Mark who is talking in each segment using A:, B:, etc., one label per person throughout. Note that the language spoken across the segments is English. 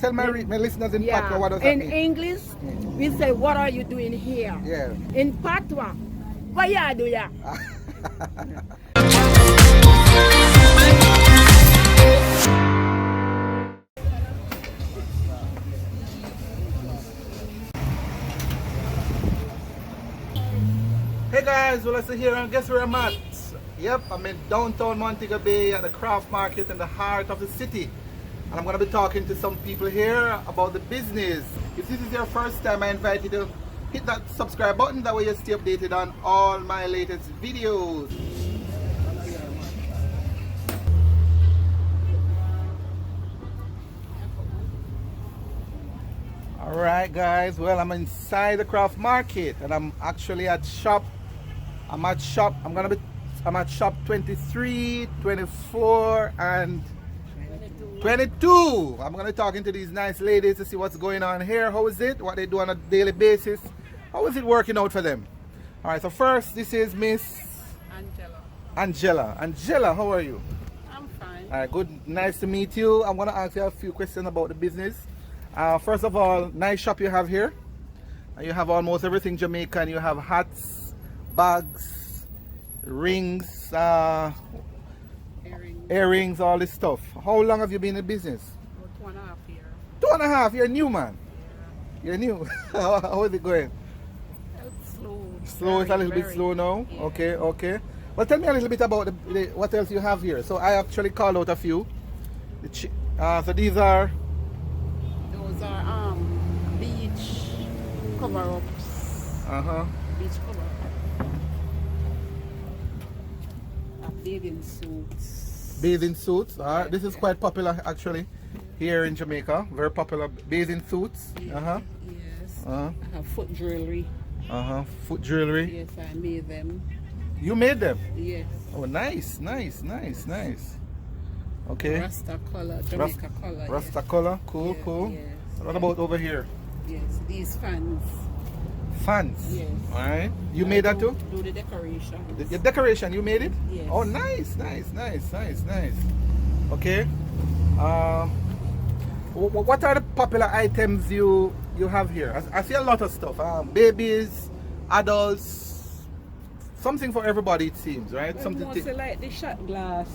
A: tell my listeners in Patois what does that mean?
B: In English, we say, what are you doing here?
A: Yeah.
B: In Patois, what you do ya?
A: Hey guys, well, let's see here and guess where I'm at. Yep, I'm in downtown Montego Bay at the craft market in the heart of the city. And I'm going to be talking to some people here about the business. If this is your first time, I invite you to hit that subscribe button. That way you stay updated on all my latest videos. Alright guys, well, I'm inside the craft market and I'm actually at shop. I'm at shop 23, 24 and 22. I'm gonna be talking to these nice ladies to see what's going on here. How is it? What they do on a daily basis? How is it working out for them? Alright, so first this is Miss
C: Angella.
A: Angella, how are you?
C: I'm fine.
A: Alright, good, nice to meet you. I'm gonna ask you a few questions about the business. First of all, nice shop you have here. You have almost everything Jamaican. You have hats, bags, rings, earrings, all this stuff. How long have you been in business?
C: About 2.5 years.
A: 2.5. You're new, man. You're new. How is it going?
C: It's slow.
A: Slow. It's a little bit slow now.
C: Yeah.
A: Okay, okay. Well, tell me a little bit about what else you have here. So I actually called out a few. So these are.
C: Those are beach cover-ups. Beach cover-up. Bathing suits.
A: Bathing suits. This is quite popular actually here in Jamaica. Very popular bathing suits.
C: Yeah. Yes. I have foot jewelry.
A: Foot jewelry.
C: Yes, I made them.
A: You made them?
C: Yes.
A: Oh, nice, nice, nice, nice. Okay.
C: Rasta color, Jamaica color.
A: Rasta
C: yes.
A: color. Cool,
C: Yes,
A: cool.
C: yes.
A: What about over here?
C: Yes, these fans.
A: Fans.
C: Yes.
A: All right. You made that too?
C: Do the decoration.
A: The decoration, you made it?
C: Yes.
A: Oh, nice, nice, nice, nice, nice. Okay. What are the popular items you have here? I see a lot of stuff. Babies, adults, something for everybody it seems, right?
C: Well,
A: Something.
C: mostly like the shot glass,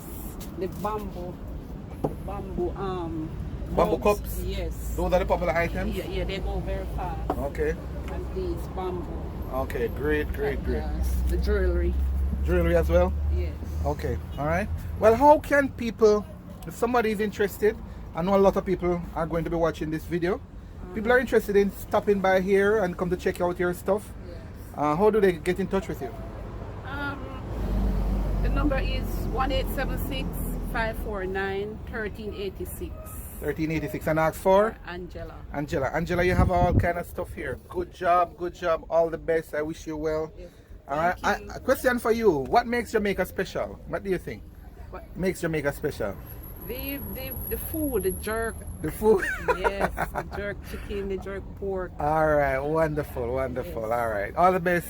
C: the bamboo
A: Bamboo
C: bulbs.
A: cups?
C: Yes.
A: Those are the popular items?
C: Yeah, they go very fast.
A: Okay.
C: And these bamboo.
A: Okay, great, great,
C: shot
A: great.
C: glass, the jewelry.
A: Jewelry as well?
C: Yes.
A: Okay, all right. Well, how can people, if somebody is interested, I know a lot of people are going to be watching this video. People are interested in stopping by here and come to check out your stuff.
C: Yes.
A: How do they get in touch with you?
C: The number is 1876-549-1386.
A: 1386 and ask for
C: Angella.
A: Angela, you have all kind of stuff here. Good job, all the best. I wish you well.
C: Yes.
A: All right.
C: Thank you.
A: A question for you. What makes Jamaica special? What do you think?
C: What?
A: Makes Jamaica special?
C: The food, the jerk.
A: The food?
C: Yes, the jerk chicken, the jerk pork.
A: All right, wonderful, wonderful.
C: Yes.
A: All right, all the best.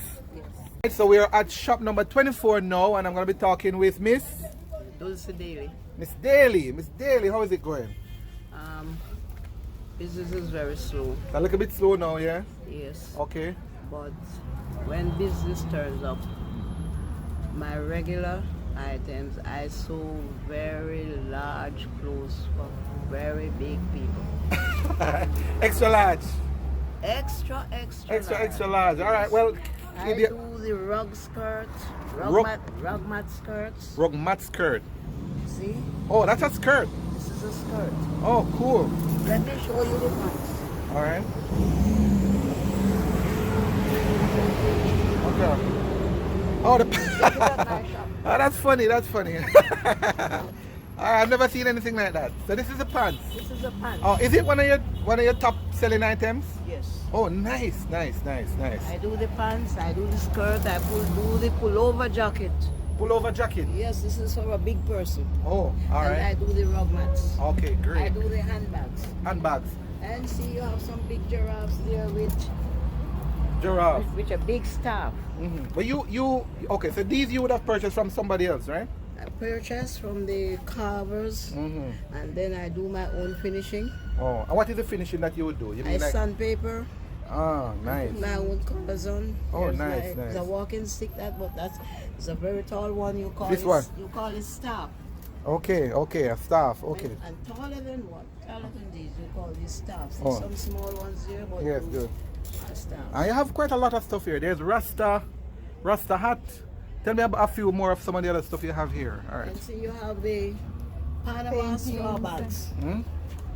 C: Yes.
A: So we are at shop number 24 now, and I'm going to be talking with Miss
D: Daly.
A: Miss Daly. Miss Daly, how is it going?
D: Business is very slow,
A: A little bit slow now, yeah?
D: yes.
A: Okay.
D: But when business turns up, my regular items, I sew very large clothes for very big people.
A: Extra large.
D: Extra
A: Large. All right, well,
D: I do the rug skirts, rug mat skirts.
A: Rug mat skirt.
D: See,
A: Oh, that's a skirt.
D: this is a skirt.
A: Oh, cool.
D: Let me show you the pants.
A: All right. Okay. Oh, oh, that's funny. That's funny. I've never seen anything like that. So this is a pants.
D: This is a pants.
A: Oh, is it one of your top selling items?
D: Yes.
A: Oh, nice.
D: I do the pants, I do the skirt, I do the pullover jacket.
A: Pullover jacket.
D: Yes, this is for a big person.
A: Oh, all
D: And I
A: right.
D: do the rug mats.
A: Okay,
D: I
A: great.
D: do the handbags.
A: Handbags.
D: And see, you have some big giraffes there with
A: Giraffe.
D: a big staff.
A: But you okay? So these you would have purchased from somebody else, right?
D: I purchase from the carvers, and then I do my own finishing.
A: Oh, and what is the finishing that you would do? You
D: I
A: mean like?
D: sandpaper.
A: Ah, nice.
D: My own colors on.
A: Oh,
D: There's
A: nice,
D: like,
A: nice.
D: It's a walking stick but it's a very tall one. You call
A: This
D: it,
A: one?
D: You call it staff.
A: Okay, okay, a staff. Okay.
D: And taller than what? Taller than these. You call these staffs.
A: Oh.
D: Some small ones here, but
A: Yes,
D: those
A: good.
D: are staffs.
A: And you have quite a lot of stuff here. There's Rasta hat. Tell me about a few more of some of the other stuff you have here. All right.
D: And see, you have the Panama straw bags.
A: Hmm?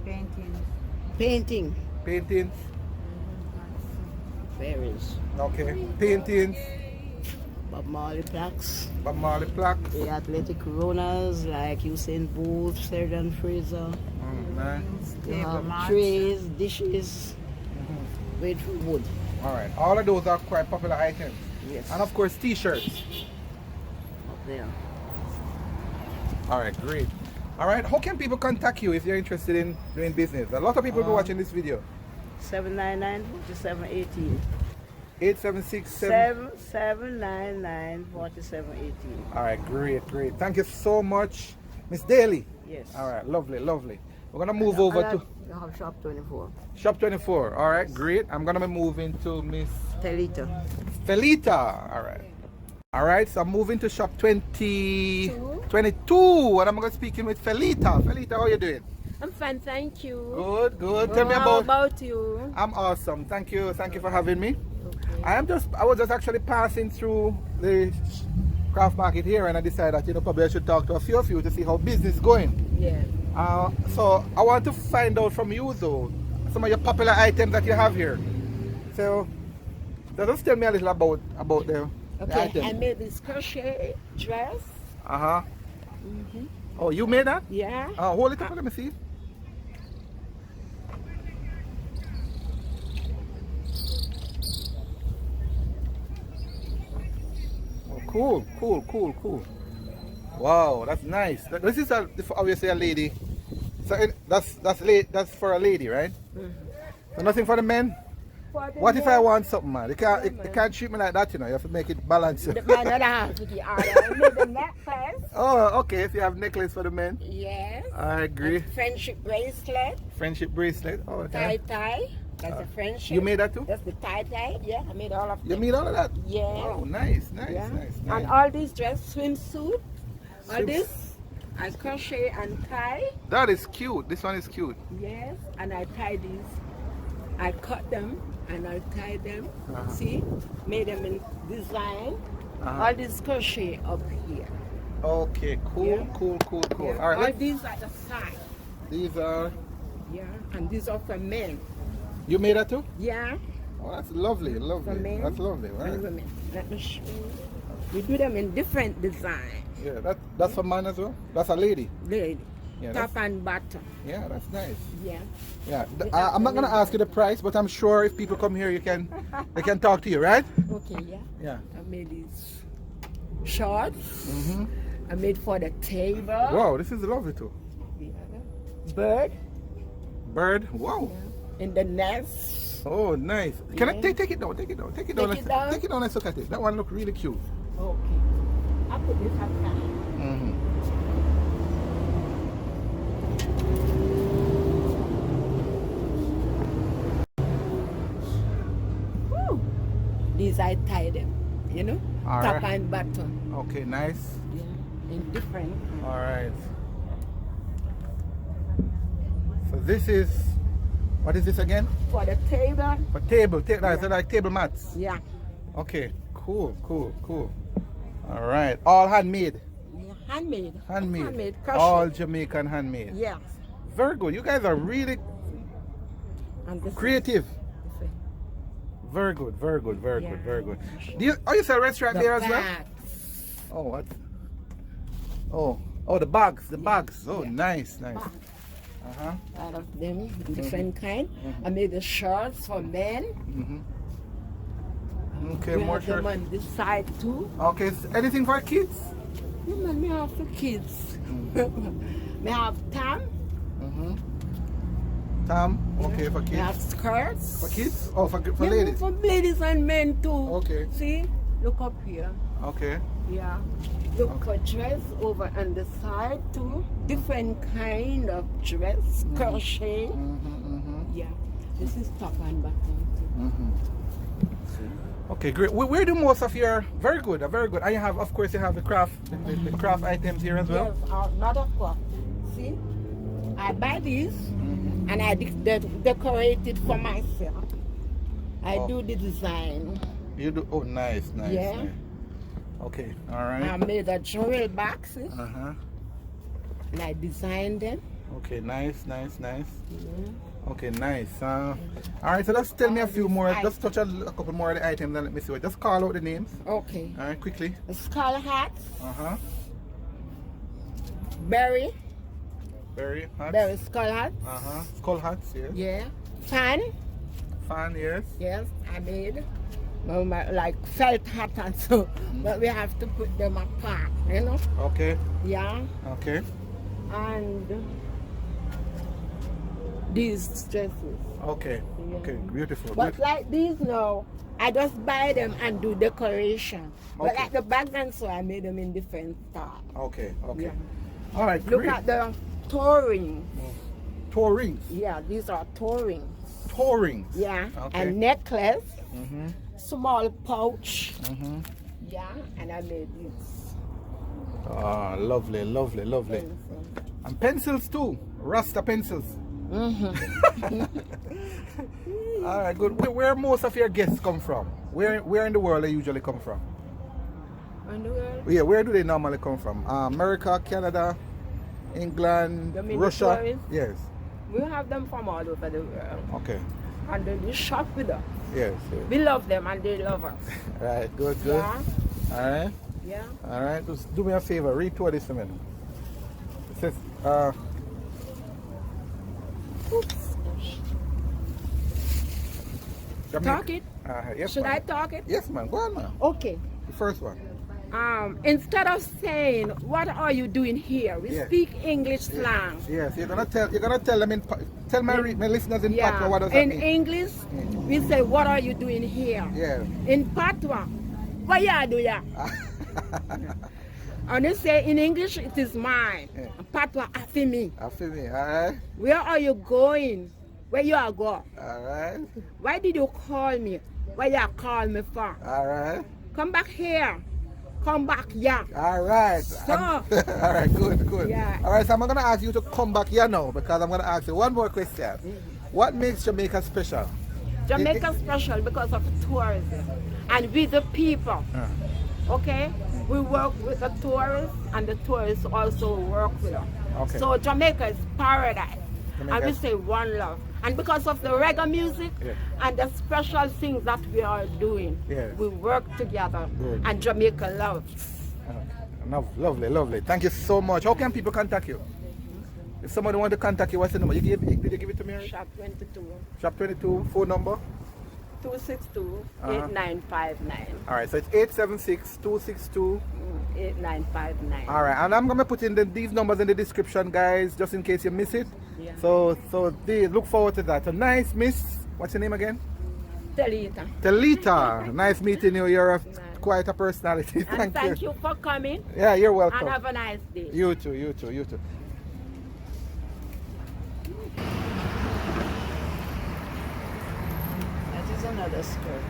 D: Painting.
A: Paintings.
D: Berries.
A: Okay. Paintings.
D: Bob Marley plaques.
A: Bob Marley plaques.
D: The athletic runners like Usain Bolt, Sheridan Fraser.
A: Nice.
D: You have trays, dishes, made from wood.
A: All right. All of those are quite popular items.
D: Yes.
A: And of course, t-shirts.
D: Up there.
A: All right, great. All right, how can people contact you if they're interested in doing business? A lot of people will be watching this video.
D: 799-4718.
A: 876
D: 799-4718.
A: All right, great, great. Thank you so much, Miss Daly.
D: Yes.
A: All right, lovely, lovely. We're gonna move over to
D: You have shop 24.
A: shop 24. All right, great. I'm gonna be moving to Miss
D: Teleta.
A: Selita. All right. All right, so I'm moving to shop 22, and I'm gonna speaking with Selita. Selita, how you doing?
B: I'm fine, thank you.
A: Good, good. Tell me
B: How
A: about.
B: about you?
A: I'm awesome. Thank you for having me. I was just actually passing through the craft market here, and I decided that probably I should talk to a few of you to see how business is going.
B: Yes.
A: So I want to find out from you though some of your popular items that you have here. So just tell me a little about the
B: Okay, I
A: items.
B: made this crochet dress.
A: Oh, you made that?
B: Yeah.
A: Hold it up, let me see. Cool. Wow, that's nice. This is obviously a lady. So that's for a lady, right? So nothing for the men. What if I want something, man? They can't treat me like that, You have to make it balance.
B: The man that I have to the order. I made the necklace.
A: Oh, okay. If you have necklace for the men,
B: Yes.
A: I agree.
B: Friendship bracelet.
A: Friendship bracelet. Oh,
B: Tie
A: okay.
B: tie. That's a friendship.
A: You made that too?
B: That's the tie tie. Yeah, I made all of
A: You
B: them.
A: made all of that?
B: Yeah.
A: Oh, nice.
B: Yeah.
A: Nice.
B: And all these dress swimsuit. All
A: Swim-
B: this I crochet and tie.
A: That is cute. This one is cute.
B: Yes. And I tie these. I cut them and I tie them. See? Made them in design. All this crochet up here.
A: Okay, cool.
B: Yeah.
A: Cool.
B: Yeah.
A: All right.
B: All these are the side.
A: These are.
B: Yeah. And these are for men.
A: You made that too?
B: Yeah.
A: Oh, that's lovely.
B: For men.
A: That's lovely. Right.
B: And women. Let me show you. We do them in different designs.
A: Yeah, that's for man as well. That's a lady.
B: Lady.
A: Yeah,
B: Top and bottom.
A: Yeah, that's nice.
B: Yeah.
A: Yeah, I'm not gonna ask you the price, but I'm sure if people come here, they can talk to you, right?
B: Okay, yeah.
A: Yeah.
B: I made these shorts. I made for the table.
A: Wow, this is lovely too.
B: Yeah. Bird
A: Bird. Wow.
B: in the nest.
A: Oh, nice. Can I
B: Yeah.
A: take it down? Take it down.
B: Take it
A: Let's
B: down?
A: take it down. Let's look at it. That one look really cute.
B: Okay. I put this outside. Woo. These I tie them,
A: All
B: top
A: right.
B: and bottom.
A: Okay, nice.
B: Yeah. In different.
A: All right. So this is, what is this again?
B: For the table.
A: For table. So like table mats.
B: Yeah.
A: Okay. Cool. All right. All handmade.
B: Yeah. Handmade.
A: Handmade.
B: Handmade. Crochet.
A: All Jamaican handmade.
B: Yes.
A: Very good. You guys are really
B: And this
A: creative.
B: is
A: Very good.
B: Yeah.
A: Very good. Oh, you sell a restaurant there as well?
B: bags.
A: Oh, what? Oh, the bags. Oh, nice.
B: Out of them, different kind. I made the shorts for men.
A: Okay,
B: We
A: more
B: have them
A: shirts.
B: on this side too.
A: Okay, anything for kids?
B: You know, me have for kids. Me have tam.
A: Tom, okay, for
B: Me have
A: kids.
B: skirts.
A: For kids? Oh, for
B: Yeah,
A: ladies.
B: for ladies and men too.
A: Okay.
B: See, look up here.
A: Okay.
B: Yeah. Look for dress over on the side too. Different kind of dress, crochet. Yeah. This is top and bottom too.
A: Okay, great. Where do most of your very good, very good. And you have, of course, you have the craft, the craft items here as well.
B: Yes, not of course. See, I buy these and I decorate it for myself. I do the design.
A: You do? Oh, nice, nice.
B: Yeah.
A: Nice. Okay, all right.
B: I made a jewel boxes
A: Uh-huh.
B: and I designed them.
A: Okay, nice, nice, nice. Okay, nice. All right, so just tell me a few more. Just touch a couple more of the items and let me see. Just call out the names.
B: Okay.
A: All right, quickly.
B: Skull hats,
A: Uh-huh.
B: berry
A: hats.
B: skull hats.
A: Uh-huh. Skull hats, yes.
B: Yeah. Fan,
A: Fan, yes.
B: yes, I made. Well, like felt hat and so, but we have to put them apart, you know?
A: Okay.
B: Yeah.
A: Okay.
B: And these dresses.
A: Okay.
B: Yeah.
A: Okay. Beautiful.
B: But
A: beautiful.
B: like these now, I just buy them and do decoration. But
A: Okay.
B: like the background, so I made them in different style.
A: Okay. Okay.
B: Yeah.
A: All right.
B: Look
A: Great.
B: at the toe rings.
A: Toe rings.
B: Yeah, these are toe rings.
A: Toe rings.
B: Yeah.
A: Okay.
B: And necklace,
A: Mm-hmm.
B: small pouch.
A: Mm-hmm.
B: Yeah, and I made this.
A: Ah, lovely, lovely, lovely.
B: Pencil.
A: And pencils too. Rasta pencils. All right, good. Where most of your guests come from? Where in the world they usually come from?
B: And the world?
A: Yeah, where do they normally come from? America, Canada, England,
B: You mean the
A: Russia?
B: tourists?
A: Yes.
B: We have them from all over the world.
A: Okay.
B: And they shop with us.
A: Yes.
B: We love them and they love us.
A: Right. Good. Good.
B: Yeah.
A: All right.
B: Yeah.
A: All right. Just do me a favor. Read to this a minute. It says,
B: Oops. Talk it?
A: Yes,
B: Should
A: ma'am.
B: I talk it?
A: Yes, man. Go on, man.
B: Okay.
A: The first one.
B: Instead of saying, "What are you doing here?" we
A: Yeah.
B: speak English slang.
A: Yes, you're gonna tell them tell my listeners in
B: Yeah.
A: Patois what does that
B: In
A: mean?
B: English, we say, "What are you doing here?"
A: Yeah.
B: In Patois, "What you do ya?" And they say in English, "It is mine."
A: Yeah.
B: Patois, "After me."
A: After me, alright?
B: Where are you going? Where you are going?
A: Alright?
B: Why did you call me? Where you call me for?
A: Alright?
B: Come back here. Come back here.
A: Alright.
B: So-
A: Alright, good, good.
B: Yeah.
A: Alright, so I'm gonna ask you to come back here now because I'm gonna ask you one more question. What makes Jamaica special?
B: Jamaica special because of tourism and with the people. Okay? We work with the tourists and the tourists also work with us.
A: Okay.
B: So Jamaica is paradise.
A: Jamaica
B: And we
A: is-
B: say one love. And because of the reggae music
A: Yeah.
B: and the special things that we are doing,
A: Yeah.
B: we work together.
A: Good.
B: And Jamaica loves.
A: Lovely, lovely. Thank you so much. How can people contact you? If somebody want to contact you, what's the number? Did you give it to me already?
B: Shop 22
A: Shop 22, phone number?
B: 262-8959.
A: Alright, so it's 876-262.
B: 8959.
A: Alright, and I'm gonna put in these numbers in the description, guys, just in case you miss it.
B: Yeah.
A: So look forward to that. So nice, miss. What's your name again?
B: Teleta.
A: Teleta. Nice meeting you. You're quite a personality.
B: And thank you for coming.
A: Yeah, you're welcome.
B: And have a nice day.
A: You too, you too, you too.
D: That is another skirt.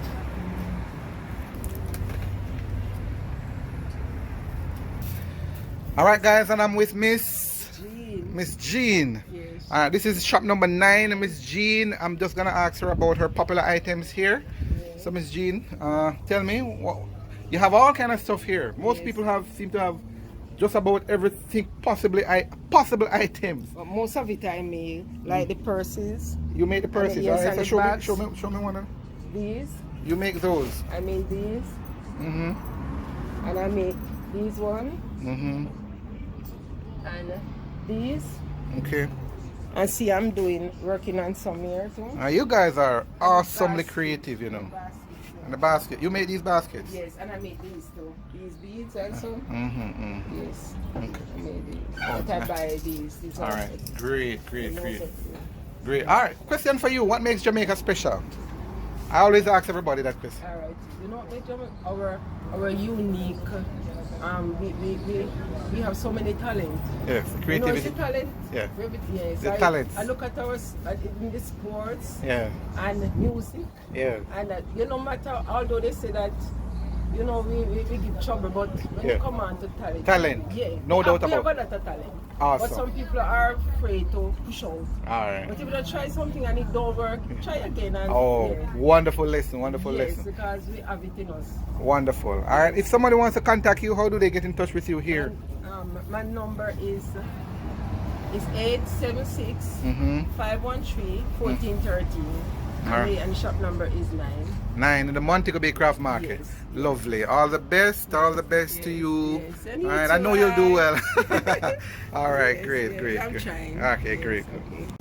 A: Alright, guys, and I'm with Miss Jean.
B: Yes.
A: This is shop number 9, Miss Jean. I'm just gonna ask her about her popular items here.
B: Yes.
A: So Miss Jean, tell me, you have all kind of stuff here. Most
B: Yes.
A: people seem to have just about everything possible items.
B: But most of it I made, like the purses,
A: You make the purses,
B: yes,
A: alright?
B: and
A: So
B: the bags.
A: show me one of them.
B: these.
A: You make those.
B: I made these,
A: Mm-hmm.
B: and I made these one,
A: Mm-hmm.
B: and these.
A: Okay.
B: And see, I'm working on some here too.
A: You guys are awesomely
B: Basket.
A: creative, you know.
B: Baskets,
A: And the basket. You made these baskets?
B: yes, and I made these too. These beads also.
A: Mm-hmm.
B: Yes,
A: Okay.
B: I made these.
A: Oh,
B: But I
A: nice.
B: buy these. These
A: All
B: are
A: right. Great, great,
B: most
A: great.
B: of them.
A: Great. All right. Question for you. What makes Jamaica special? I always ask everybody that question.
B: All right. You know, our unique. We have so many talent.
A: Yes,
B: You know,
A: creativity.
B: it's the talent.
A: Yeah.
B: Yes.
A: The talents.
B: I look at in the sports
A: Yeah.
B: and music.
A: Yeah.
B: And no matter, although they say that, we give trouble, but when
A: Yeah.
B: you come on to talent.
A: Talent.
B: Yeah.
A: No doubt
B: we have
A: about
B: a lot of talent.
A: Awesome.
B: But some people are afraid to push out.
A: Alright.
B: But if you don't try something and it don't work, try again. And,
A: Oh,
B: yeah.
A: wonderful lesson, wonderful
B: Yes,
A: lesson.
B: because we have it in us.
A: Wonderful. Alright, if somebody wants to contact you, how do they get in touch with you here?
B: My number is 876
A: Mm-hmm.
B: 513 1413.
A: Alright.
B: And the shop number is
A: 9 in the Montego Bay Craft Market.
B: Yes.
A: Lovely. All the best to you.
B: Yes, and you
A: Alright, I
B: too,
A: know you'll do well.
B: Yes,
A: Alright,
B: yes,
A: great,
B: yes,
A: great.
B: I'm
A: great.
B: trying.
A: Okay,
B: Yes,
A: great.
B: okay.